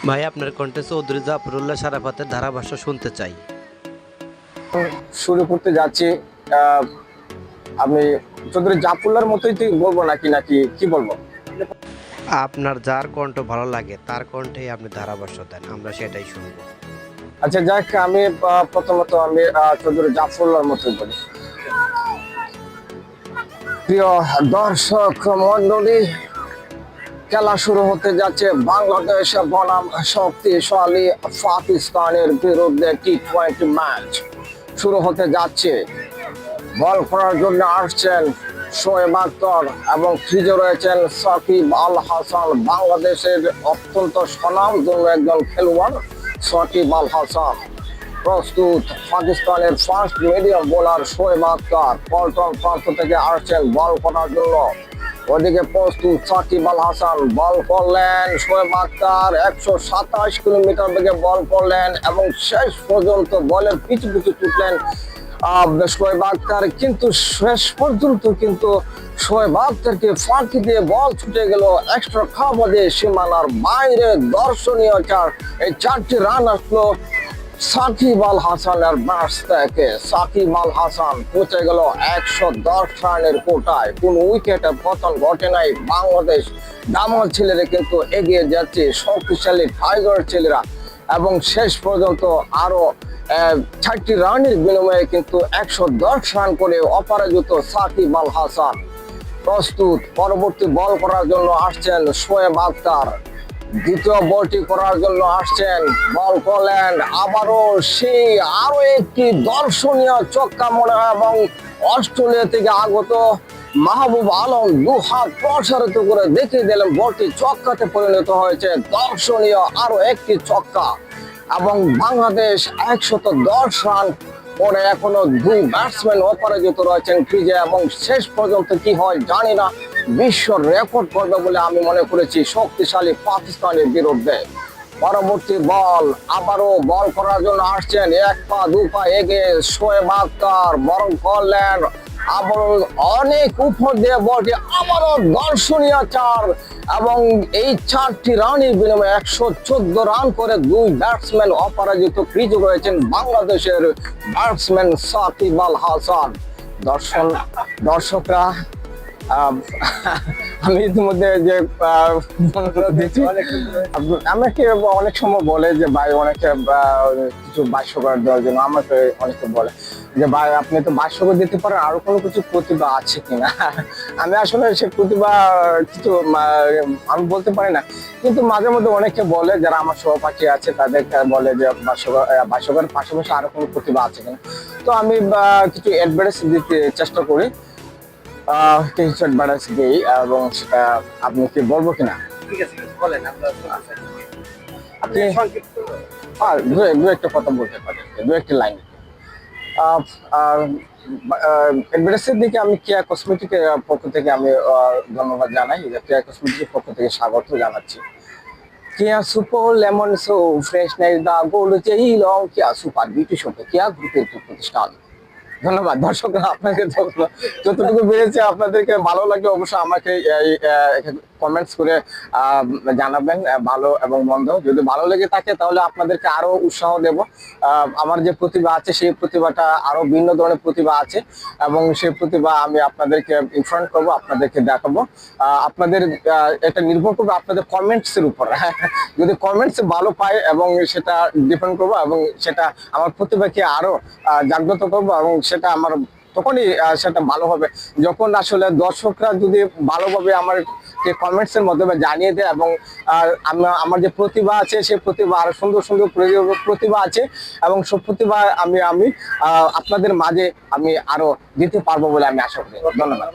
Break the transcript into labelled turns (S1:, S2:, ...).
S1: ভাই আপনার কণ্ঠে চৌধুরী জাফরুল্লাহ শারাফাতের ধারাভাষ্য শুনতে চাই।
S2: শুরু করতে যাচ্ছি। আহ, আমি চৌধুরী জাফরুল্লাহর মতোই তুই বলবো নাকি নাকি কি বলবো?
S1: আপনার যার কণ্ঠ ভালো লাগে তার কণ্ঠেই আপনি ধারাভাষ্য দেন, আমরা সেটাই শুনবো।
S2: আচ্ছা যাক, আমি প্রথমত আমি চৌধুরী জাফরুল্লাহর মতোই বলি। প্রিয় দর্শক মন্ডলী, খেলা শুরু হতে যাচ্ছে বাংলাদেশ বনাম শক্তিশালী পাকিস্তানের বিরুদ্ধে টি-20 ম্যাচ শুরু হতে যাচ্ছে। বল করার জন্য আসছেন শোয়েব আখতার এবং ক্রিজে রয়েছেন সাকিব আল হাসান, বাংলাদেশের অত্যন্ত স্বনামধন্য একজন খেলোয়াড় সাকিব আল হাসান। প্রস্তুত পাকিস্তানের first medium bowler Shoaib Akhtar, Paltan প্রান্ত থেকে আসছেন বল করার জন্য। ওদিকে প্রস্তুত সাকিব আল হাসান, বল করলেন শোয়েব আখতার, 127 কিলোমিটার বেগে বল করলেন এবং শেষ পর্যন্ত বলের পিছু পিছু ছুটলেন শোয়েব আখতার, কিন্তু শেষ পর্যন্ত শোয়েব আখতারকে ফাঁকি দিয়ে বল ছুটে গেল এক্সট্রা খাবারে সীমানার বাইরে। দর্শনীয় এই 4টি রান আসলো সাকিব আল হাসানের ব্যাটস থেকে। সাকিব আল হাসান পৌঁছে গেল 110 রানের কোটায়। কোন উইকেটে পতন ঘটে নাই। বাংলাদেশ দামাল ছেলেরা কিন্তু এগিয়ে যাচ্ছে, শক্তিশালী টাইগার ছেলেরা, এবং শেষ পর্যন্ত আরো 4টি রানের বিনিময়ে কিন্তু 110 রান করে অপরাজিত সাকিব আল হাসান। প্রস্তুত পরবর্তী বল করার জন্য আসছেন শোয়েব আখতার, দ্বিতীয় বলটি করার জন্য আসছেন, বল করলেন আবারও সেই আরো একটি দর্শনীয় চক্কা মনে হয়, এবং অস্ট্রেলিয়া থেকে আগত মাহবুব আলম দু হাত প্রসারিত করে দেখিয়ে দিলেন বলটি চক্কাতে পরিণত হয়েছে। দর্শনীয় আরো একটি চক্কা, এবং বাংলাদেশ 110 রান পরে এখনো 2 ব্যাটসম্যান অপরাজিত রয়েছেন ক্রিজে, এবং শেষ পর্যন্ত কি হয় জানি না, বিশ্ব রেকর্ড করবে বলে আমি মনে করেছি শক্তিশালী পাকিস্তানের বিরুদ্ধে। পরবর্তী বল, আবারও বল করার জন্য আসছেন, 1 পা 2 পা এগিয়ে শোয়েব আখতার, বরং করলেন আবারও অনেক উপর দিয়ে বলটি আবারও দর্শনীয় 4, এবং এই 4টি রানের বিনিময়ে 114 রান করে 2 ব্যাটসম্যান অপরাজিত ক্রিজে রয়েছেন বাংলাদেশের ব্যাটসম্যান সাকিব আল হাসান। দর্শকরা, আমি ইতিমধ্যে যে আমাকে অনেক সময় বলে যে ভাই অনেকে কিছু ভাষ্যকার দেওয়ার জন্য আমাকে অনেকে বলে যে ভাই আপনি তো ভাষ্যকার দিতে পারেন, আরো কোনো কিছু প্রতিভা আছে কিনা। আমি আসলে সে প্রতিভা কিছু আমি বলতে পারি না, কিন্তু মাঝে মধ্যে অনেকে বলে, যারা আমার সহপাঠী আছে তাদেরকে বলে যে ভাষ্যকার পাশাপাশি আরো কোনো প্রতিভা আছে কিনা। তো আমি কিছু অ্যাডভাইস দিতে চেষ্টা করি, এবং সেটা আপনি কি বলবো কিনা?
S3: ঠিক আছে, বলেন আপনার
S2: আপনি দু একটা কথা বলতে পারেন, দু একটা লাইন। অ্যাডভার্টাইজের দিকে আমি কেয়া কসমেটিকের পক্ষ থেকে আমি ধন্যবাদ জানাই, কেয়া কসমেটিকের পক্ষ থেকে স্বাগত জানাচ্ছি। কেয়া সুপার লেমন সো ফ্রেশনেস দা গোল্ড চেই লং কেয়া সুপার বিউটি শপ কেয়া গ্রুপের প্রতিষ্ঠান। ধন্যবাদ দর্শকরা, আপনাকে যতটুকু বেড়েছে আপনাদেরকে ভালো লাগলে অবশ্যই আমাকে কমেন্টস করে জানাবেন, ভালো এবং মন্দ। যদি ভালো লেগে থাকে তাহলে আপনাদেরকে আরো উৎসাহ দেব। আমার যে প্রতিভা আছে সেই প্রতিভাটা আরো ভিন্ন ধরনের প্রতিভা আছে, এবং সেই প্রতিভা আমি আপনাদেরকে ইনফ্রন্ট করবো, আপনাদেরকে দেখাবো। আপনাদের এটা নির্ভর করবে আপনাদের কমেন্টস এর উপর। যদি কমেন্টস ভালো পাই এবং সেটা ডিপেন্ড করবো, এবং সেটা আমার প্রতিভাকে আরো জাগ্রত করবো, এবং সেটা আমার তখনই সেটা ভালো হবে যখন আসলে দর্শকরা যদি ভালোভাবে আমার কমেন্টস এর মাধ্যমে জানিয়ে দেয়, এবং আমার যে প্রতিভা আছে সেই প্রতিভা আরো সুন্দর সুন্দর প্রতিভা আছে, এবং সব প্রতিভা আমি আপনাদের মাঝে আমি আরো দিতে পারবো বলে আমি আশা করি। ধন্যবাদ।